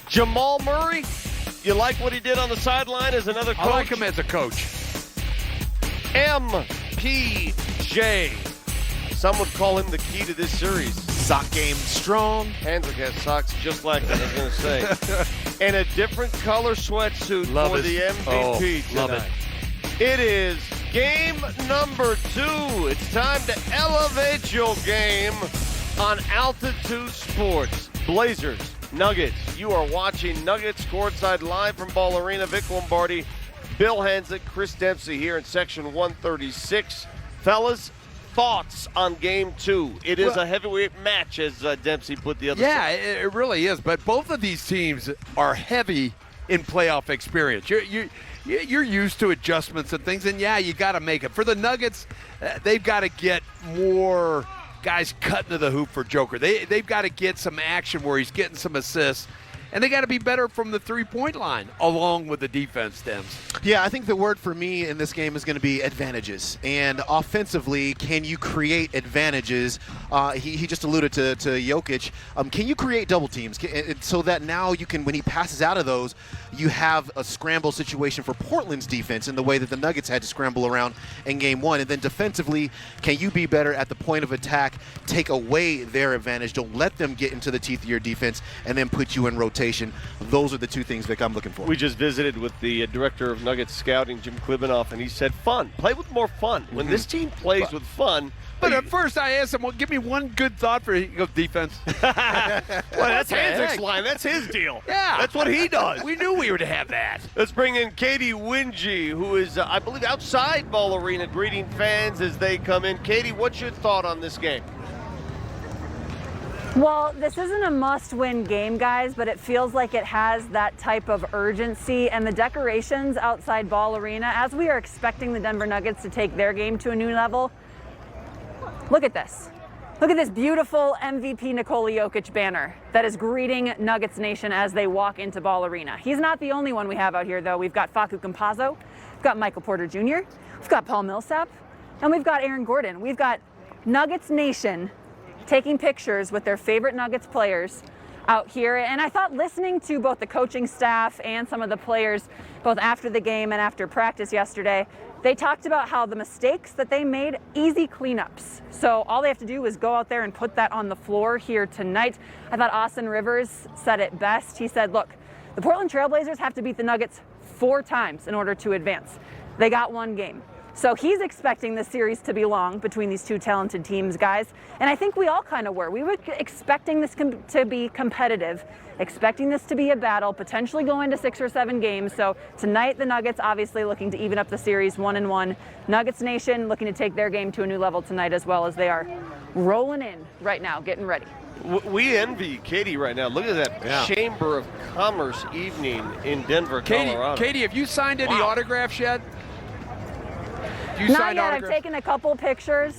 Jamal Murray, you like what he did on the sideline as another coach? I like him as a coach. MPJ. Some would call him the key to this series. Sock game strong. Hendrick has socks just like that, I was going to say. And a different color sweatsuit for the MVP tonight. Love it. It is game number 2. It's time to elevate your game on Altitude Sports. Blazers, Nuggets. You are watching Nuggets courtside live from Ball Arena. Vic Lombardi, Bill Hanzik, Chris Dempsey here in section 136. Fellas, thoughts on game 2? It is a heavyweight match, as Dempsey put the other side. Yeah, it really is. But both of these teams are heavy in playoff experience. You're used to adjustments and things, and you got to make it. For the Nuggets, they've got to get more guys cutting to the hoop for Joker. They've got to get some action where he's getting some assists. And they got to be better from the three-point line, along with the defense, Dems. Yeah, I think the word for me in this game is going to be advantages. And offensively, can you create advantages? He just alluded to Jokic. Can you create double teams so that now you can, when he passes out of those, you have a scramble situation for Portland's defense in the way that the Nuggets had to scramble around in game 1. And then defensively, can you be better at the point of attack, take away their advantage, don't let them get into the teeth of your defense, and then put you in rotation? Those are the two things, Vic, I'm looking for. We just visited with the director of Nuggets scouting, Jim Klibanoff, and he said fun. Play with more fun. When this team plays with fun. But at first I asked him, well, give me one good thought for defense. Well, that's Hanzik's line. That's his deal. Yeah. That's what he does. We knew we would have that. Let's bring in Katie Wingy, who is, I believe, outside Ball Arena greeting fans as they come in. Katie, what's your thought on this game? Well, this isn't a must-win game, guys, but it feels like it has that type of urgency. And the decorations outside Ball Arena, as we are expecting the Denver Nuggets to take their game to a new level, look at this. Look at this beautiful MVP Nikola Jokic banner that is greeting Nuggets Nation as they walk into Ball Arena. He's not the only one we have out here, though. We've got Facu Campazzo, we've got Michael Porter Jr., we've got Paul Millsap, and we've got Aaron Gordon. We've got Nuggets Nation taking pictures with their favorite Nuggets players out here. And I thought, listening to both the coaching staff and some of the players, both after the game and after practice yesterday, they talked about how the mistakes that they made, easy cleanups. So all they have to do is go out there and put that on the floor here tonight. I thought Austin Rivers said it best. He said, look, the Portland Trailblazers have to beat the Nuggets 4 times in order to advance. They got 1 game. So he's expecting the series to be long between these two talented teams, guys. And I think we all kind of were. We were expecting this to be competitive, expecting this to be a battle, potentially going to 6 or 7 games. So tonight, the Nuggets obviously looking to even up the series 1-1. Nuggets Nation looking to take their game to a new level tonight, as well as they are rolling in right now, getting ready. We envy Katie right now. Look at that Chamber of Commerce evening in Denver, Colorado. Katie, have you signed any autographs yet? Not yet. I've taken a couple pictures.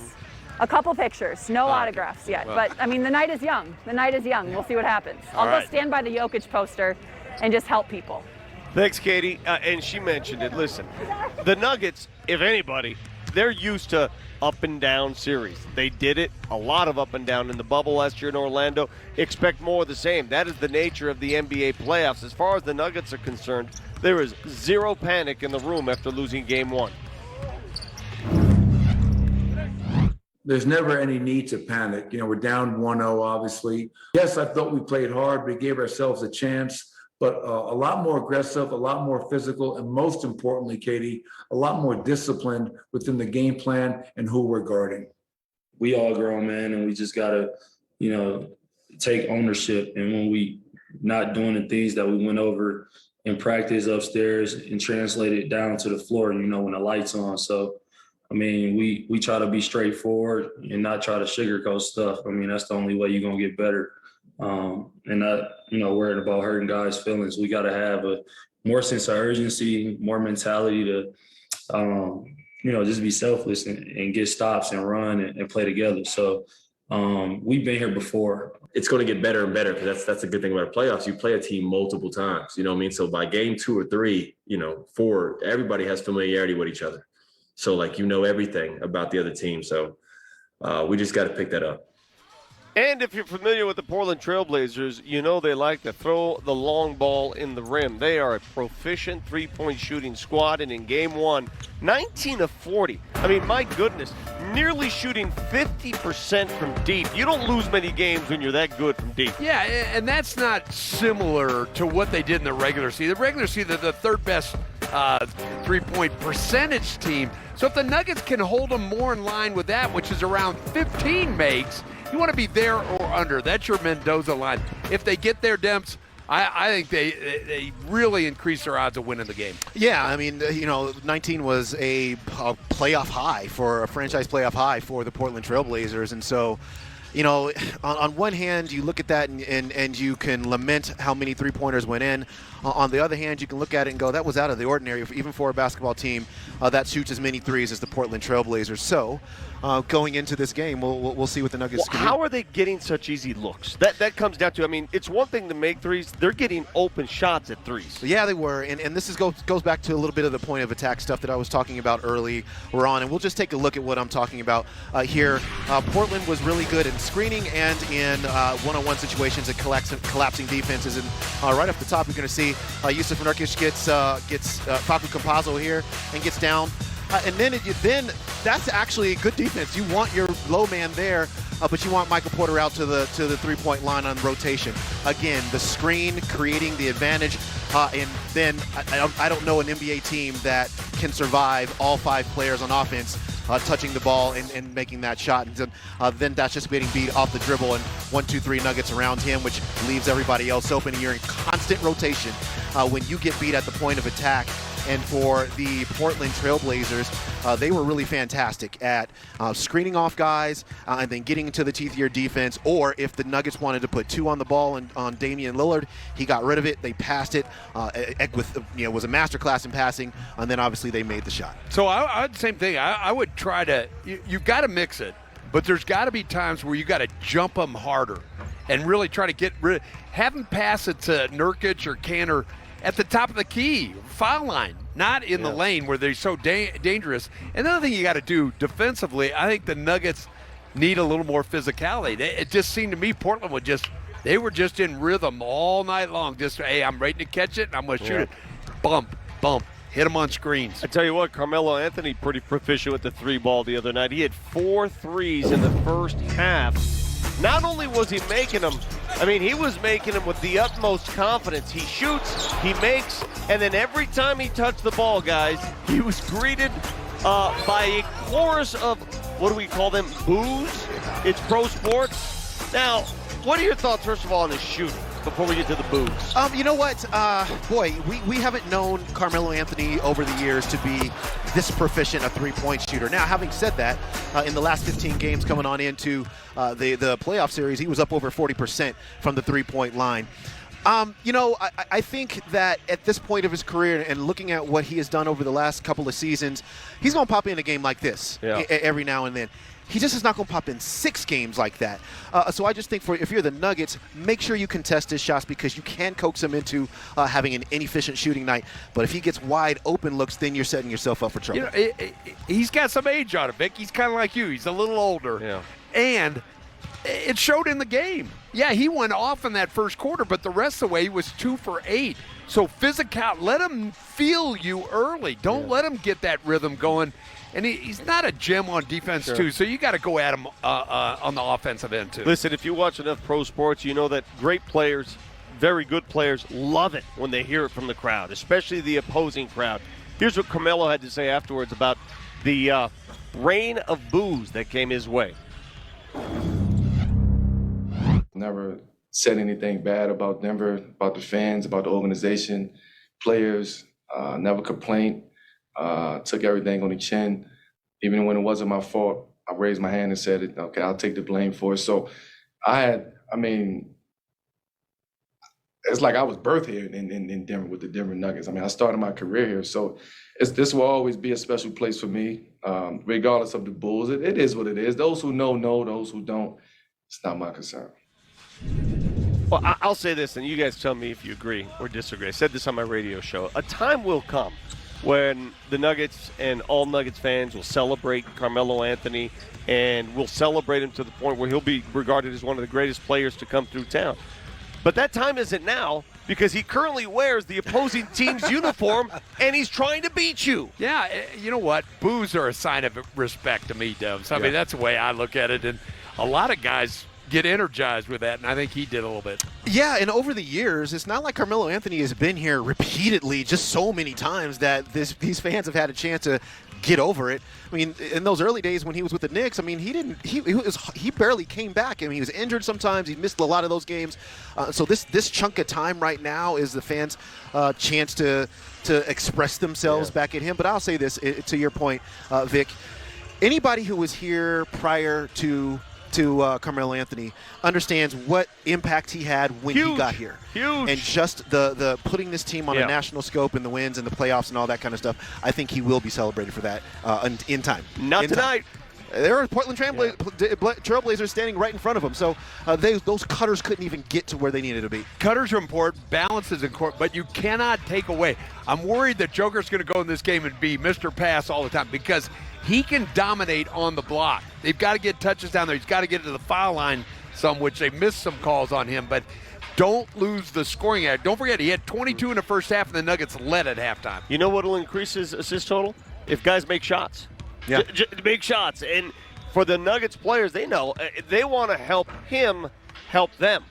No autographs yet. Well, but, I mean, the night is young. We'll see what happens. I'll go stand by the Jokic poster and just help people. Thanks, Katie. And she mentioned it. Listen, the Nuggets, if anybody, they're used to up and down series. They did it, a lot of up and down in the bubble last year in Orlando. Expect more of the same. That is the nature of the NBA playoffs. As far as the Nuggets are concerned, there is zero panic in the room after losing game 1. There's never any need to panic. You know, we're down 1-0, obviously. Yes, I thought we played hard. We gave ourselves a chance, but a lot more aggressive, a lot more physical, and most importantly, Katie, a lot more disciplined within the game plan and who we're guarding. We all grown, man, and we just got to, take ownership. And when we not doing the things that we went over in practice upstairs and translate it down to the floor, when the light's on. So, I mean, we try to be straightforward and not try to sugarcoat stuff. I mean, that's the only way you're going to get better. And not, worried about hurting guys' feelings. We got to have a more sense of urgency, more mentality to, just be selfless and get stops and run and play together. So we've been here before. It's going to get better and better because that's the good thing about the playoffs. You play a team multiple times, you know what I mean? So by game 2 or 3, 4, everybody has familiarity with each other. So everything about the other team. So we just got to pick that up. And if you're familiar with the Portland Trailblazers, you know they like to throw the long ball in the rim. They are a proficient three-point shooting squad, and in Game 1, 19 of 40. I mean, my goodness, nearly shooting 50% from deep. You don't lose many games when you're that good from deep. Yeah, and that's not similar to what they did in the regular season. The regular season, they're the third best three-point percentage team. So if the Nuggets can hold them more in line with that, which is around 15 makes, you want to be there or under. That's your Mendoza line. If they get there, Demps, I think they really increase their odds of winning the game. Yeah, I mean, 19 was a playoff high, for a franchise playoff high for the Portland Trailblazers. And so, on one hand, you look at that and you can lament how many three-pointers went in. On the other hand, you can look at it and go, that was out of the ordinary, even for a basketball team that shoots as many threes as the Portland Trailblazers. So, going into this game, we'll see what the Nuggets can do. How are they getting such easy looks? That comes down to, I mean, it's one thing to make threes. They're getting open shots at threes. Yeah, they were. And this goes back to a little bit of the point of attack stuff that I was talking about earlier on. And we'll just take a look at what I'm talking about here. Portland was really good in screening and in one-on-one situations and collapsing defenses. And right off the top, you're going to see Yusuf Nurkic gets Facu Campazzo here and gets down. And then that's actually good defense. You want your low man there, but you want Michael Porter out to the three-point line on rotation. Again, the screen creating the advantage, and then I don't know an NBA team that can survive all 5 players on offense touching the ball and making that shot. And then that's just getting beat off the dribble and 1, 2, 3 Nuggets around him, which leaves everybody else open. And you're in constant rotation when you get beat at the point of attack. And for the Portland Trailblazers, they were really fantastic at screening off guys and then getting into the teeth of your defense. Or if the Nuggets wanted to put 2 on the ball and on Damian Lillard, he got rid of it. They passed it was a masterclass in passing, and then obviously they made the shot. So I'd same thing. I would try to. You've got to mix it, but there's got to be times where you got to jump them harder and really try to get rid. Have them pass it to Nurkic or Cantor at the top of the key, foul line, not in the lane where they're so dangerous. Another thing you got to do defensively, I think the Nuggets need a little more physicality. It just seemed to me Portland they were just in rhythm all night long. Just, hey, I'm ready to catch it, and I'm going to shoot it. Bump, hit them on screens. I tell you what, Carmelo Anthony pretty proficient with the 3-ball the other night. He had 4 threes in the first half. Not only was he making them, I mean, he was making them with the utmost confidence. He shoots, he makes, and then every time he touched the ball, guys, he was greeted by a chorus of, what do we call them, boos? It's pro sports. Now, what are your thoughts, first of all, on his shooting before we get to the boos? You know what? We haven't known Carmelo Anthony over the years to be this proficient a three-point shooter. Now, having said that, in the last 15 games coming on into the playoff series, he was up over 40% from the three-point line. I think that at this point of his career and looking at what he has done over the last couple of seasons, he's going to pop in a game like this every now and then. He just is not going to pop in 6 games like that. So I just think if you're the Nuggets, make sure you contest his shots because you can coax him into having an inefficient shooting night. But if he gets wide open looks, then you're setting yourself up for trouble. He's got some age on him, Vic. He's kind of like you. He's a little older. Yeah. And it showed in the game. Yeah, he went off in that first quarter, but the rest of the way he was 2 for 8. So physical, let him feel you early. Don't let him get that rhythm going. And he's not a gem on defense, too, so you got to go at him on the offensive end, too. Listen, if you watch enough pro sports, you know that great players, very good players, love it when they hear it from the crowd, especially the opposing crowd. Here's what Carmelo had to say afterwards about the rain of boos that came his way. Never said anything bad about Denver, about the fans, about the organization, players, never complained. Took everything on the chin. Even when it wasn't my fault, I raised my hand and said, okay, I'll take the blame for it. So it's like I was birthed here in Denver with the Denver Nuggets. I mean, I started my career here. So this will always be a special place for me, regardless of the Bulls. It is what it is. Those who know, those who don't, it's not my concern. Well, I'll say this, and you guys tell me if you agree or disagree. I said this on my radio show. A time will come when the Nuggets and all Nuggets fans will celebrate Carmelo Anthony and we'll celebrate him to the point where he'll be regarded as one of the greatest players to come through town. But that time isn't now because he currently wears the opposing team's uniform, and he's trying to beat you. Yeah, you know what? Boos are a sign of respect to me, Dubs. I mean, that's the way I look at it, and a lot of guys get energized with that, and I think he did a little bit. Yeah, and over the years, it's not like Carmelo Anthony has been here repeatedly just so many times that these fans have had a chance to get over it. I mean, in those early days when he was with the Knicks, I mean, he barely came back. I mean, he was injured sometimes. He missed a lot of those games. So this chunk of time right now is the fans' chance to express themselves back at him. But I'll say this, to your point, Vic, anybody who was here prior to Carmelo Anthony understands what impact he had when he got here. Huge. And just the putting this team on a national scope and the wins and the playoffs and all that kind of stuff, I think he will be celebrated for that in time. Not tonight. There are Portland Trailblazers standing right in front of him. So those cutters couldn't even get to where they needed to be. Cutters are important. Balance is important. But you cannot take away. I'm worried that Joker's going to go in this game and be Mr. Pass all the time because he can dominate on the block. They've got to get touches down there. He's got to get to the foul line some, which they missed some calls on him. But don't lose the scoring act. Don't forget, he had 22 in the first half, and the Nuggets led at halftime. You know what will increase his assist total? If guys make shots. Yeah. Big shots. And for the Nuggets players, they know they want to help him help them.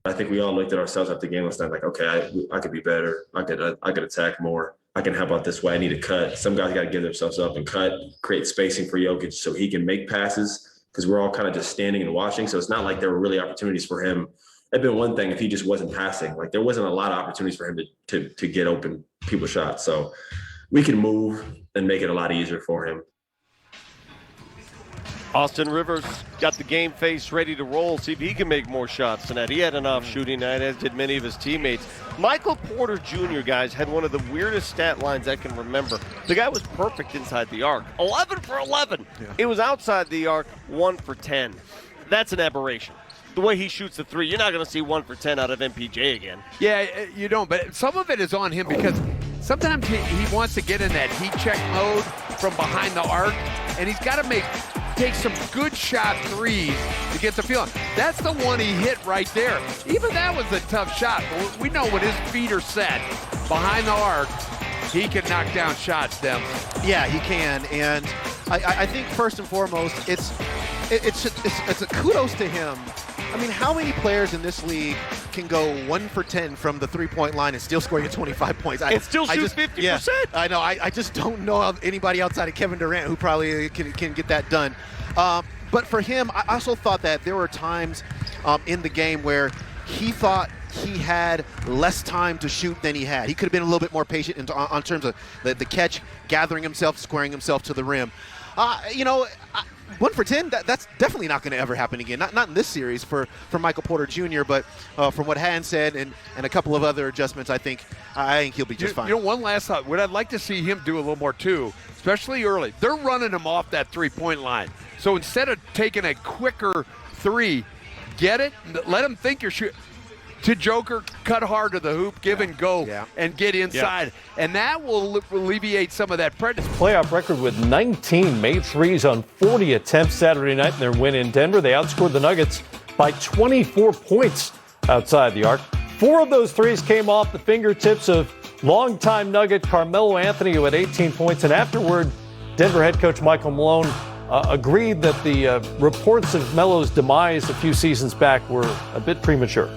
I think we all looked at ourselves after the game last night like, okay, I could be better. I could attack more. I can help out this way. I need to cut. Some guys got to give themselves up and cut, create spacing for Jokic so he can make passes because we're all kind of just standing and watching. So it's not like there were really opportunities for him. It'd been one thing if he just wasn't passing. Like there wasn't a lot of opportunities for him to get open people's shots. So we can move and make it a lot easier for him. Austin Rivers got the game face ready to roll, see if he can make more shots tonight. He had an off shooting night, as did many of his teammates. Michael Porter Jr., guys, had one of the weirdest stat lines I can remember. The guy was perfect inside the arc. 11 for 11. Yeah. It was outside the arc, 1 for 10. That's an aberration. The way he shoots the three, you're not going to see 1 for 10 out of MPJ again. Yeah, you don't, but some of it is on him because sometimes he wants to get in that heat check mode from behind the arc, and he's got to take some good shot threes to get the feeling. That's the one he hit right there. Even that was a tough shot. But we know when his feet are set behind the arc, he can knock down shots, Dem. Yeah, he can, and I think first and foremost, it's a kudos to him. I mean, how many players in this league can go 1 for 10 from the three-point line and still score you 25 points? And still shoot 50%. Yeah, I know. I just don't know of anybody outside of Kevin Durant who probably can get that done. But for him, I also thought that there were times in the game where he thought he had less time to shoot than he had. He could have been a little bit more patient on terms of the catch, gathering himself, squaring himself to the rim. 1 for 10, that's definitely not going to ever happen again. Not in this series for Michael Porter Jr., but from what Han said and a couple of other adjustments, I think he'll be just fine. You know, one last thought. What I'd like to see him do a little more, too, especially early, they're running him off that three-point line. So instead of taking a quicker three, get it, let him think you're shooting. To Joker, cut hard to the hoop, give and go, and get inside. Yeah. And that will alleviate some of that pressure. Playoff record with 19 made threes on 40 attempts Saturday night in their win in Denver. They outscored the Nuggets by 24 points outside the arc. 4 of those threes came off the fingertips of longtime Nugget Carmelo Anthony, who had 18 points. And afterward, Denver head coach Michael Malone agreed that the reports of Melo's demise a few seasons back were a bit premature.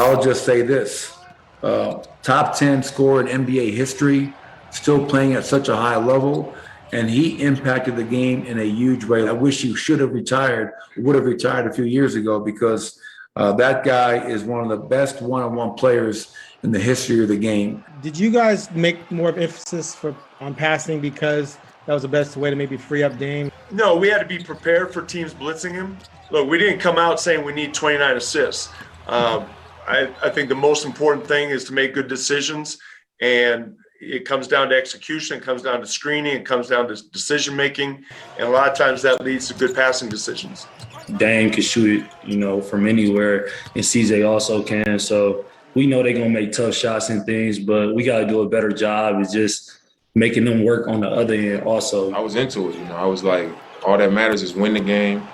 I'll just say this, top 10 scorer in NBA history, still playing at such a high level, and he impacted the game in a huge way. I wish he would have retired a few years ago because that guy is one of the best one-on-one players in the history of the game. Did you guys make more of emphasis on passing because that was the best way to maybe free up Dame? No, we had to be prepared for teams blitzing him. Look, we didn't come out saying we need 29 assists. I think the most important thing is to make good decisions, and it comes down to execution, it comes down to screening, it comes down to decision making, and a lot of times that leads to good passing decisions. Dame can shoot it, from anywhere, and CJ also can. So we know they're gonna make tough shots and things, but we gotta do a better job. It's just making them work on the other end also. I was into it, I was like, all that matters is win the game.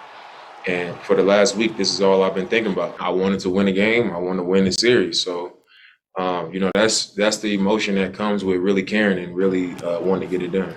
And for the last week, this is all I've been thinking about. I wanted to win a game. I want to win the series. So, that's the emotion that comes with really caring and really wanting to get it done.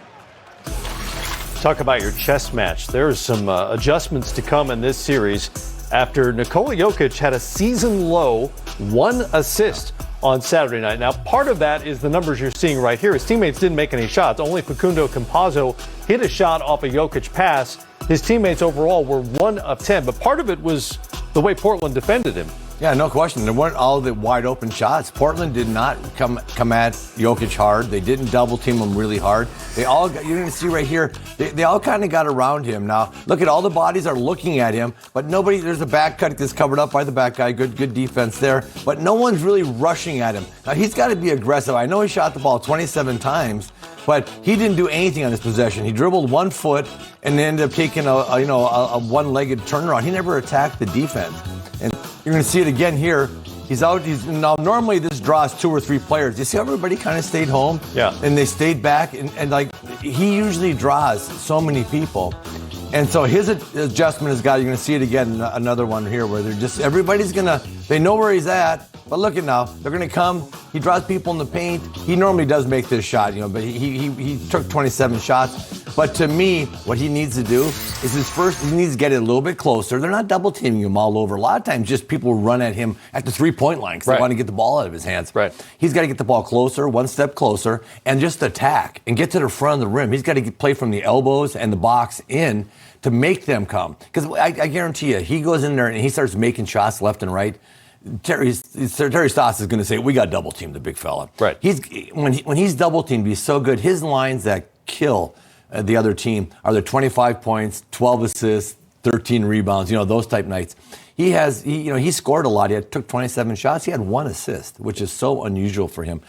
Talk about your chess match. There's some adjustments to come in this series after Nikola Jokic had a season-low 1 assist on Saturday night. Now, part of that is the numbers you're seeing right here. His teammates didn't make any shots. Only Facundo Campazzo hit a shot off a Jokic pass. His teammates overall were 1 of 10, but part of it was the way Portland defended him. Yeah, no question. There weren't all the wide open shots. Portland did not come at Jokic hard. They didn't double team him really hard. They all got, you're going to see right here, they all kind of got around him. Now, look at all the bodies are looking at him, but there's a back cut that's covered up by the back guy. Good defense there, but no one's really rushing at him. Now, he's got to be aggressive. I know he shot the ball 27 times, but he didn't do anything on his possession. He dribbled 1 foot and ended up taking a one-legged turnaround. He never attacked the defense. And you're going to see it again here. He's out. Now, normally this draws 2 or 3 players. You see how everybody kind of stayed home? Yeah. And they stayed back. And like, he usually draws so many people. And so his adjustment has got, you're going to see it again, another one here where they know where he's at. But look at now, they're going to come. He draws people in the paint. He normally does make this shot, but he took 27 shots. But to me, what he needs to do is he needs to get it a little bit closer. They're not double teaming him all over. A lot of times just people run at him at the 3-point line because they want to get the ball out of his hands. Right. He's got to get the ball closer, 1 step closer, and just attack and get to the front of the rim. He's got to play from the elbows and the box in to make them come. Because I guarantee you, he goes in there and he starts making shots left and right. Terry Stotts is going to say, we got double teamed, the big fella. Right. When he's double teamed, he's so good. His lines that kill the other team are the 25 points, 12 assists, 13 rebounds, those type nights. He scored a lot. He took 27 shots. He had 1 assist, which is so unusual for him.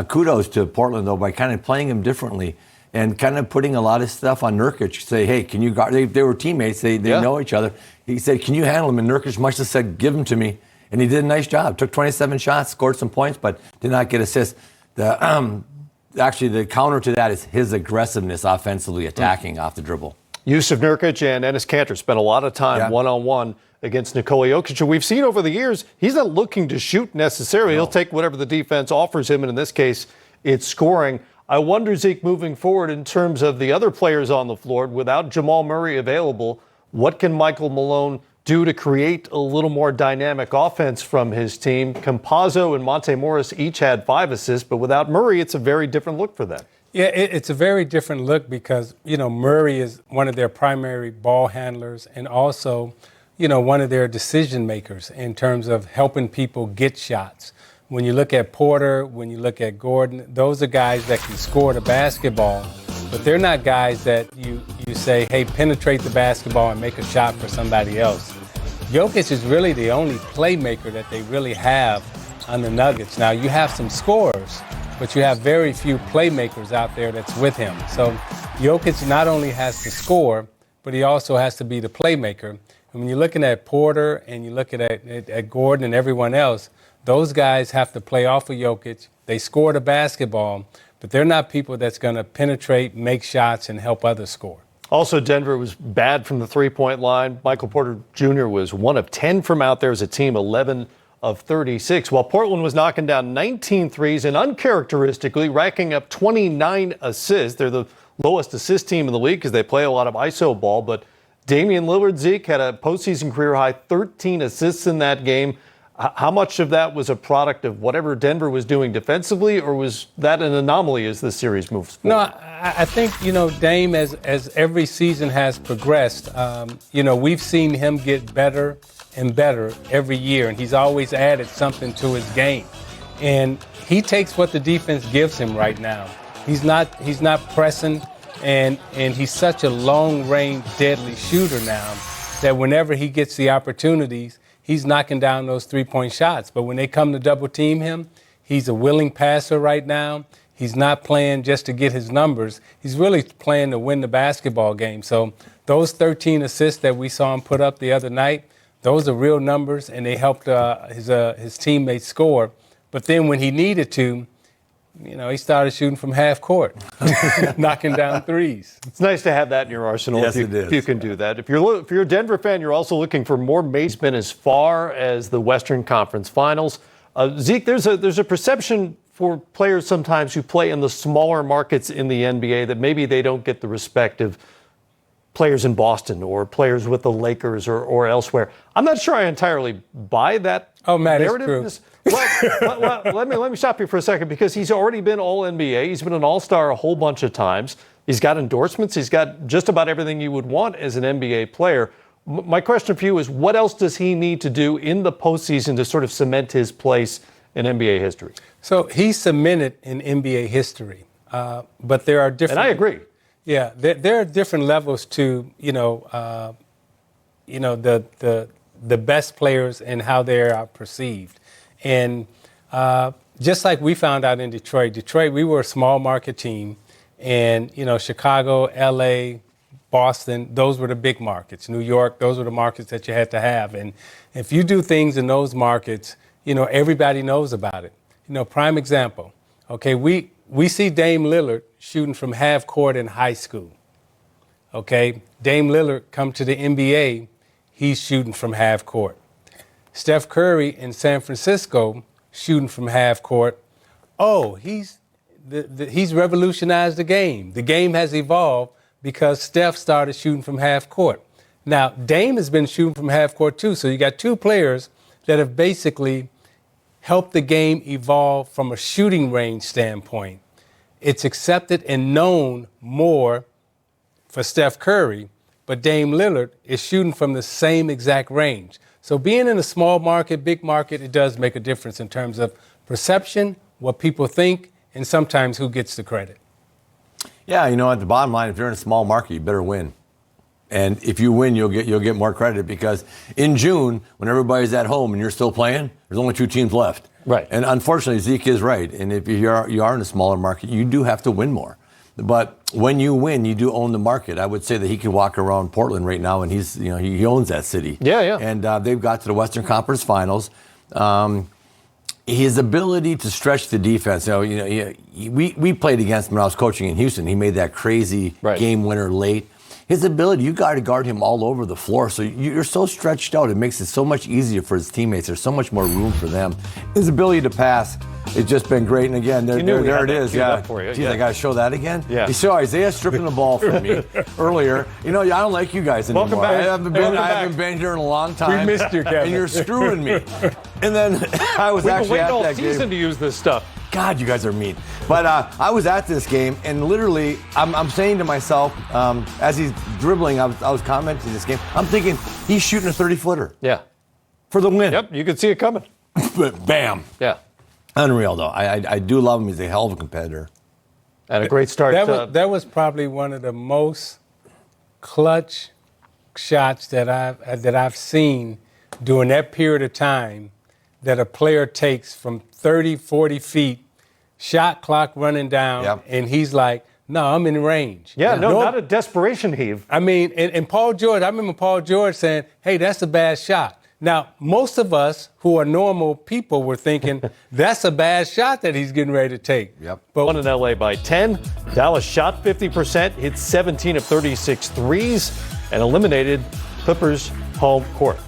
Kudos to Portland, though, by kind of playing him differently and kind of putting a lot of stuff on Nurkic. Say, hey, can you guard? They were teammates. They know each other. He said, can you handle him? And Nurkic must have said, give him to me. And he did a nice job. Took 27 shots, scored some points, but did not get assists. Actually, the counter to that is his aggressiveness offensively, attacking off the dribble. Yusuf Nurkic and Enes Kanter spent a lot of time one-on-one against Nikola Jokic. And we've seen over the years, he's not looking to shoot necessarily. He'll take whatever the defense offers him, and in this case, it's scoring. I wonder, Zeke, moving forward in terms of the other players on the floor, without Jamal Murray available, what can Michael Malone do to create a little more dynamic offense from his team? Campazzo and Monte Morris each had 5 assists, but without Murray, it's a very different look for them. Yeah, it's a very different look because, Murray is one of their primary ball handlers and also, one of their decision makers in terms of helping people get shots. When you look at Porter, when you look at Gordon, those are guys that can score the basketball, but they're not guys that you say, hey, penetrate the basketball and make a shot for somebody else. Jokic is really the only playmaker that they really have on the Nuggets. Now, you have some scorers, but you have very few playmakers out there that's with him. So Jokic not only has to score, but he also has to be the playmaker. And when you're looking at Porter and you're looking at Gordon and everyone else, those guys have to play off of Jokic. They score the basketball, but they're not people that's going to penetrate, make shots, and help others score. Also, Denver was bad from the 3-point line. Michael Porter Jr. was 1 of 10 from out there as a team, 11 of 36, while Portland was knocking down 19 threes and uncharacteristically racking up 29 assists. They're the lowest assist team in the league because they play a lot of ISO ball, but Damian Lillard, Zeke, had a postseason career high 13 assists in that game. How much of that was a product of whatever Denver was doing defensively, or was that an anomaly as the series moves forward? No, I think, Dame, as every season has progressed, we've seen him get better and better every year, and he's always added something to his game. And he takes what the defense gives him right now. He's not pressing, and he's such a long-range, deadly shooter now that whenever he gets the opportunities, he's knocking down those 3-point shots. But when they come to double team him, he's a willing passer right now. He's not playing just to get his numbers. He's really playing to win the basketball game. So those 13 assists that we saw him put up the other night, those are real numbers, and they helped his teammates score. But then when he needed to, he started shooting from half court, knocking down threes. It's nice to have that in your arsenal. Yes, if it is. you can do that. If you're a Denver fan, you're also looking for more men as far as the Western Conference Finals. Zeke, there's a perception for players sometimes who play in the smaller markets in the NBA that maybe they don't get the respect of players in Boston or players with the Lakers or elsewhere. I'm not sure I entirely buy that narrative. It's true. Well, let me stop you for a second, because he's already been All-NBA. He's been an All-Star a whole bunch of times. He's got endorsements. He's got just about everything you would want as an NBA player. My question for you is, what else does he need to do in the postseason to sort of cement his place in NBA history? So he's cemented in NBA history, but there are different. And I agree. Yeah, there are different levels to the best players and how they are perceived, and just like we found out in Detroit, we were a small market team, and Chicago, LA, Boston, those were the big markets. New York, those were the markets that you had to have, and if you do things in those markets, everybody knows about it. Prime example. Okay, we see Dame Lillard shooting from half court in high school. Okay, Dame Lillard come to the NBA, he's shooting from half court. Steph Curry in San Francisco shooting from half court. Oh, he's revolutionized the game. The game has evolved because Steph started shooting from half court. Now, Dame has been shooting from half court too, so you got two players that have basically helped the game evolve from a shooting range standpoint. It's accepted and known more for Steph Curry, but Dame Lillard is shooting from the same exact range. So being in a small market, big market, it does make a difference in terms of perception, what people think, and sometimes who gets the credit. Yeah, at the bottom line, if you're in a small market, you better win. And if you win, you'll get more credit, because in June, when everybody's at home and you're still playing, there's only two teams left. Right. And unfortunately, Zeke is right. And if you are in a smaller market, you do have to win more. But when you win, you do own the market. I would say that he could walk around Portland right now, and he owns that city. Yeah. And they've got to the Western Conference Finals. His ability to stretch the defense. We played against him when I was coaching in Houston. He made that crazy game winner late. His ability, you got to guard him all over the floor. So you're so stretched out. It makes it so much easier for his teammates. There's so much more room for them. His ability to pass, it's just been great. And again, there it is. Yeah. Geez, I got to show that again? Yeah. You saw Isaiah stripping the ball from me earlier. I don't like you guys anymore. Welcome back. I haven't been here in a long time. We missed you, Kevin. And you're screwing me. And then I was actually at that game. We've been waiting all season to use this stuff. God, you guys are mean. But I was at this game, and literally, I'm saying to myself, as he's dribbling, I was commenting this game, I'm thinking, he's shooting a 30-footer. Yeah. For the win. Yep, you could see it coming. But bam. Yeah. Unreal, though. I do love him. He's a hell of a competitor. And a great start. That was probably one of the most clutch shots that I've seen during that period of time that a player takes from 30, 40 feet, shot clock running down, and he's like, no, I'm in range. Yeah, not a desperation heave. I mean, and Paul George, I remember Paul George saying, hey, that's a bad shot. Now, most of us who are normal people were thinking, that's a bad shot that he's getting ready to take. Yep. But won in LA by 10. Dallas shot 50%, hit 17 of 36 threes, and eliminated Clippers home court.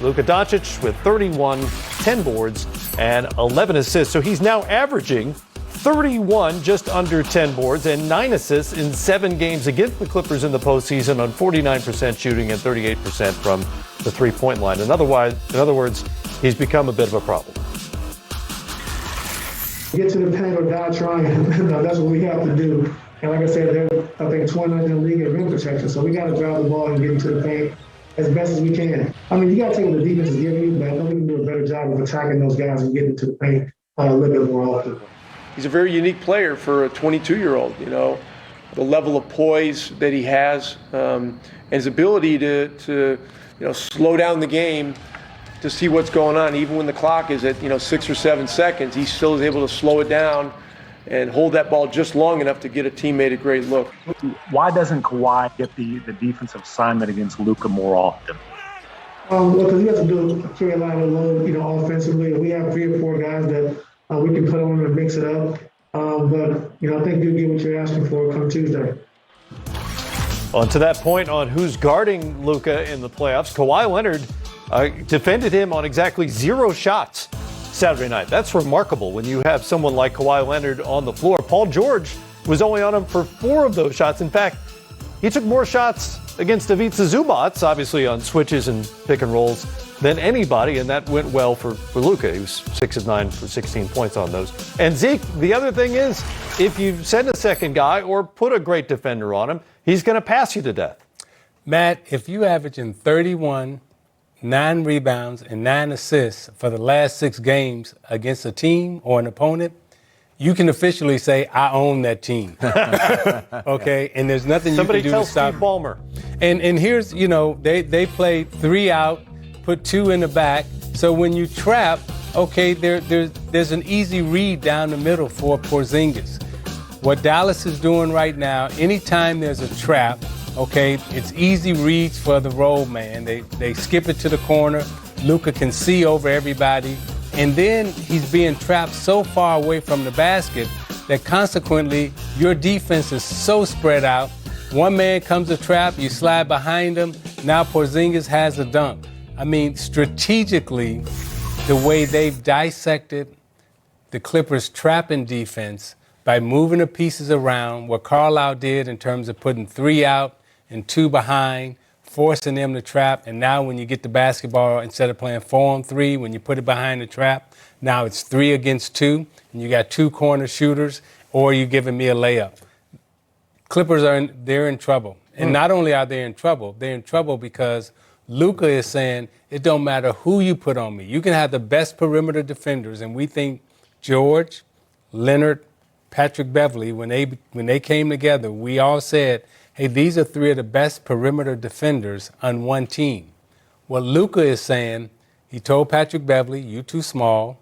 Luka Doncic with 31, 10 boards, and 11 assists. So he's now averaging 31, just under 10 boards, and 9 assists in 7 games against the Clippers in the postseason on 49% shooting and 38% from the three-point line. In other words, he's become a bit of a problem. Get to the paint or die trying. That's what we have to do. And like I said, I think 29th in the league at rim protection. So we got to drive the ball and get into the paint as best as we can. I mean, you got to take what the defense is giving you, but I know we can do a better job of attacking those guys and getting to the paint a little bit more often. He's a very unique player for a 22-year-old, the level of poise that he has, and his ability to slow down the game to see what's going on. Even when the clock is at, 6 or 7 seconds, he still is able to slow it down and hold that ball just long enough to get a teammate a great look. Why doesn't Kawhi get the defensive assignment against Luka more often? Well, because he has to carry a lot of load, offensively. We have 3 or 4 guys that we can put on and mix it up. But, I think you'll get what you're asking for come Tuesday. On to that point on who's guarding Luka in the playoffs, Kawhi Leonard defended him on exactly 0 shots Saturday night. That's remarkable when you have someone like Kawhi Leonard on the floor. Paul George was only on him for 4 of those shots. In fact, he took more shots against Ivica Zubac, obviously on switches and pick and rolls, than anybody, and that went well for Luka. He was 6 of 9 for 16 points on those. And Zeke, the other thing is, if you send a second guy or put a great defender on him, he's going to pass you to death. Matt, if you averaging 31, 9 rebounds, and 9 assists for the last 6 games against a team or an opponent, you can officially say, I own that team. Okay? And there's nothing Somebody you can do to stop Steve Ballmer. And here's, they played 3 out, put 2 in the back. So when you trap, okay, there's an easy read down the middle for Porzingis. What Dallas is doing right now, anytime there's a trap, okay, it's easy reads for the roll man. They skip it to the corner. Luka can see over everybody. And then he's being trapped so far away from the basket that consequently your defense is so spread out. One man comes to trap, you slide behind him. Now Porzingis has a dunk. I mean, strategically, the way they've dissected the Clippers' trapping defense by moving the pieces around, what Carlisle did in terms of putting 3 out and 2 behind, forcing them to trap. And now when you get the basketball, instead of playing 4-on-3, when you put it behind the trap, now it's 3 against 2, and you got 2 corner shooters, or you're giving me a layup. Clippers they're in trouble. And not only are they in trouble, they're in trouble because Luka is saying, it don't matter who you put on me. You can have the best perimeter defenders, and we think George, Leonard, Patrick Beverly, when they came together, we all said, hey, these are 3 of the best perimeter defenders on one team. What Luka is saying, he told Patrick Beverly, you too small.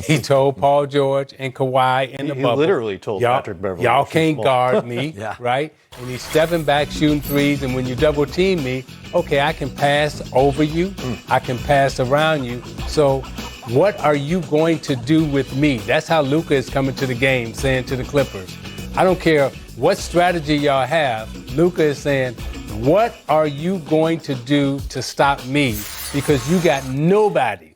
He told Paul George and Kawhi in the bubble. He literally told Patrick Beverly. Y'all can't guard me, Yeah. right? And he's stepping back, shooting threes, and when you double team me, okay, I can pass over you. I can pass around you. So what are you going to do with me? That's how Luka is coming to the game, saying to the Clippers, I don't care what strategy y'all have. Luka is saying, what are you going to do to stop me? Because you got nobody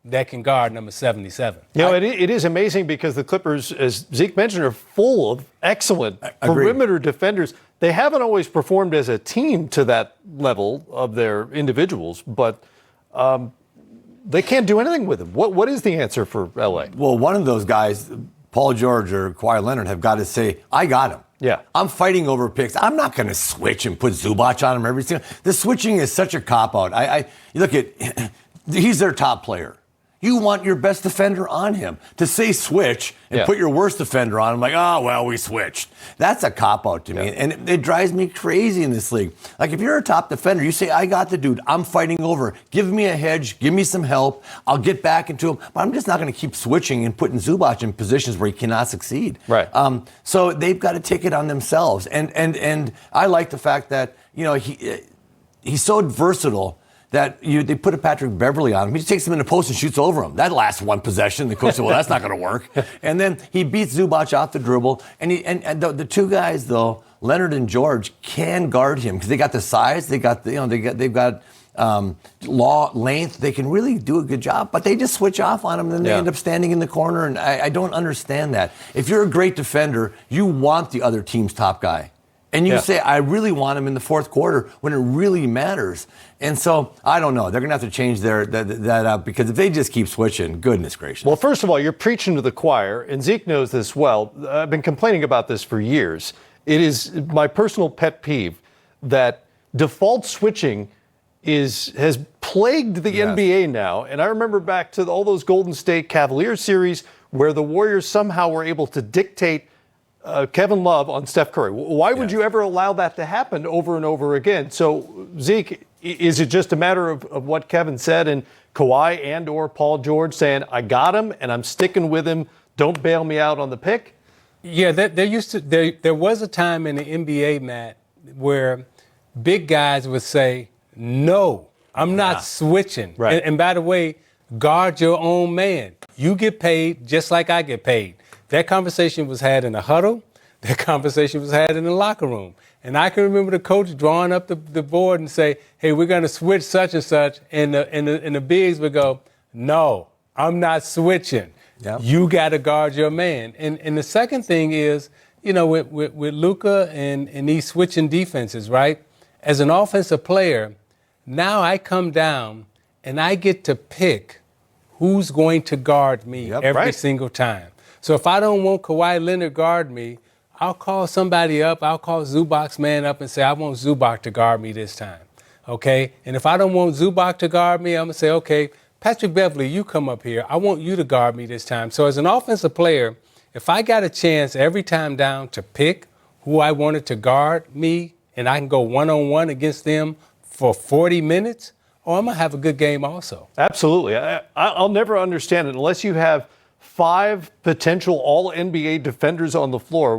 that can guard number 77. It is amazing because the Clippers, as Zeke mentioned, are full of excellent perimeter defenders. They haven't always performed as a team to that level of their individuals, but they can't do anything with them. What is the answer for LA? Well, one of those guys, Paul George or Kawhi Leonard, have got to say, I got him. Yeah. I'm fighting over picks. I'm not going to switch and put Zubac on him every single. The switching is such a cop-out. You look at, he's their top player. You want your best defender on him. To say switch and put your worst defender on him, like, oh, well, we switched. That's a cop-out to me. And it drives me crazy in this league. Like, if you're a top defender, you say, I got the dude. I'm fighting over. Give me a hedge. Give me some help. I'll get back into him. But I'm just not going to keep switching and putting Zubac in positions where he cannot succeed. Right. So they've got to take it on themselves. And I like the fact that, he's so versatile that they put a Patrick Beverly on him. He takes him in the post and shoots over him. That lasts one possession. The coach said, well, that's not going to work. And then he beats Zubac off the dribble. And the 2 guys, though, Leonard and George, can guard him because they got the size. They've got length. They can really do a good job. But they just switch off on him, and then they end up standing in the corner. And I don't understand that. If you're a great defender, you want the other team's top guy. And you say, I really want him in the fourth quarter when it really matters. And so, I don't know. They're going to have to change that up because if they just keep switching, goodness gracious. Well, first of all, you're preaching to the choir, and Zeke knows this well. I've been complaining about this for years. It is my personal pet peeve that default switching has plagued the NBA now. And I remember back to all those Golden State Cavaliers series where the Warriors somehow were able to dictate Kevin Love on Steph Curry. Why would you ever allow that to happen over and over again? So, Zeke, is it just a matter of what Kevin said and Kawhi and or Paul George saying, I got him and I'm sticking with him, don't bail me out on the pick? Yeah, there was a time in the NBA, Matt, where big guys would say, no, I'm not switching. Right. And by the way, guard your own man. You get paid just like I get paid. That conversation was had in a huddle. That conversation was had in the locker room. And I can remember the coach drawing up the board and say, hey, we're going to switch such and such. And the bigs would go, no, I'm not switching. Yep. You got to guard your man. And the second thing is, you know, with Luka and these switching defenses, right? As an offensive player, now I come down and I get to pick who's going to guard me every single time. So if I don't want Kawhi Leonard guard me, I'll call somebody up. I'll call Zubac's man up and say, I want Zubac to guard me this time. Okay? And if I don't want Zubac to guard me, I'm going to say, okay, Patrick Beverly, you come up here. I want you to guard me this time. So as an offensive player, if I got a chance every time down to pick who I wanted to guard me and I can go one-on-one against them for 40 minutes, I'm going to have a good game also. Absolutely. I'll never understand it unless you have 5 potential All-NBA defenders on the floor.